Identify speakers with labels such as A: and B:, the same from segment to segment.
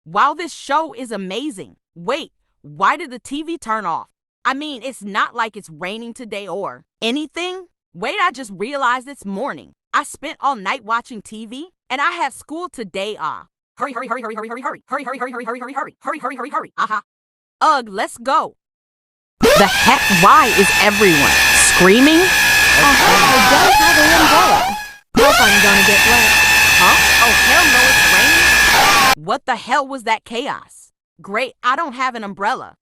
A: Wow, this show is amazing. Wait, why did the TV turn off? I mean, it's not like it's raining today or anything. Wait, I just realized it's morning. I spent all night watching TV and I have school today. Hurry, hurry, hurry, hurry, hurry, hurry, hurry, hurry, hurry, hurry, hurry, hurry, hurry, hurry, hurry, hurry, hurry. Ugh, let's go. The heck, why is everyone screaming?
B: I don't have an umbrella. Hope I'm gonna get wet.
A: Huh? Oh, hell no, it's raining. What the hell was that chaos? Great, I don't have an umbrella.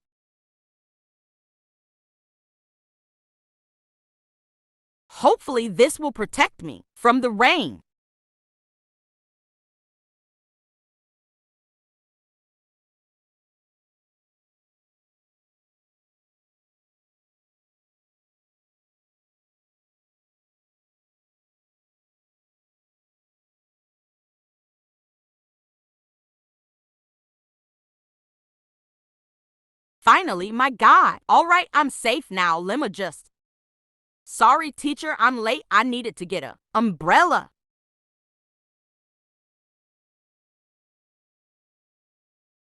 A: Hopefully this will protect me from the rain. Finally, my God. All right, I'm safe now. Lemma just. Sorry, teacher, I'm late. I needed to get a umbrella.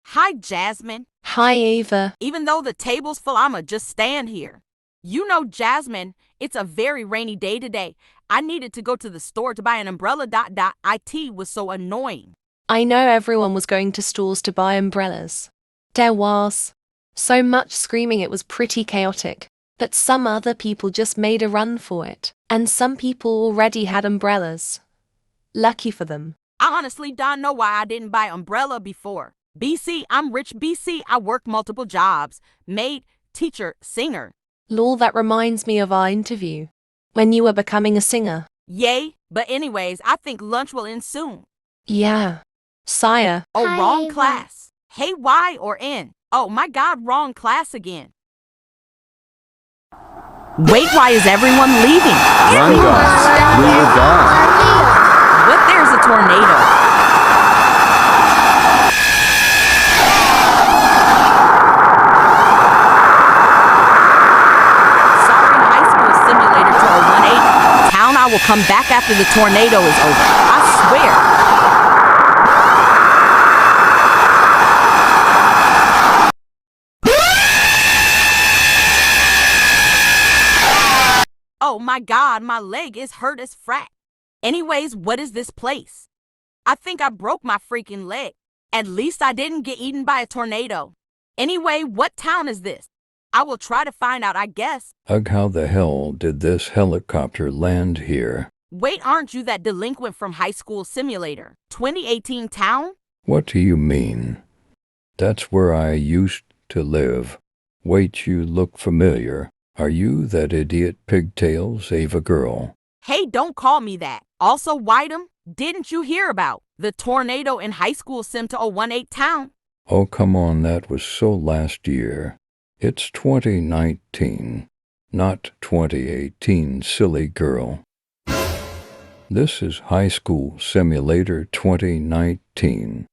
A: Hi, Jasmine.
B: Hi, Ava.
A: Even though the table's full, I'ma just stand here. You know, Jasmine, it's a very rainy day today. I needed to go to the store to buy an umbrella. It was so annoying.
B: I know everyone was going to stores to buy umbrellas. There was so much screaming it was pretty chaotic, but some other people just made a run for it, and some people already had umbrellas. Lucky for them.
A: I honestly don't know why I didn't buy umbrella before. BC, I'm rich. BC, I worked multiple jobs. Maid, teacher, singer.
B: Lol, that reminds me of our interview, when you were becoming a singer.
A: Yay, but anyways, I think lunch will end soon.
B: Yeah. Sire.
A: Oh,
C: Hi,
A: wrong
C: Ava.
A: class. Hey, Y or N? Oh my God, wrong class again. Wait, why is everyone leaving?
D: Run, guys. We will die.
A: What? There's a tornado. Sorry, high school simulator to 018. Town, I will come back after the tornado is over. I swear. Oh my God, my leg is hurt as frack. Anyways, what is this place? I think I broke my freaking leg. At least I didn't get eaten by a tornado. Anyway, what town is this? I will try to find out, I guess.
D: Ugh, how the hell did this helicopter land here?
A: Wait, aren't you that delinquent from High School Simulator? 2018 town?
D: What do you mean? That's where I used to live. Wait, you look familiar. Are you that idiot pigtails Ava girl?
A: Hey, don't call me that. Also, Whitem, didn't you hear about the tornado in High School Sim to 018 town?
D: Oh, come on, that was so last year. It's 2019, not 2018, silly girl. This is High School Simulator 2019.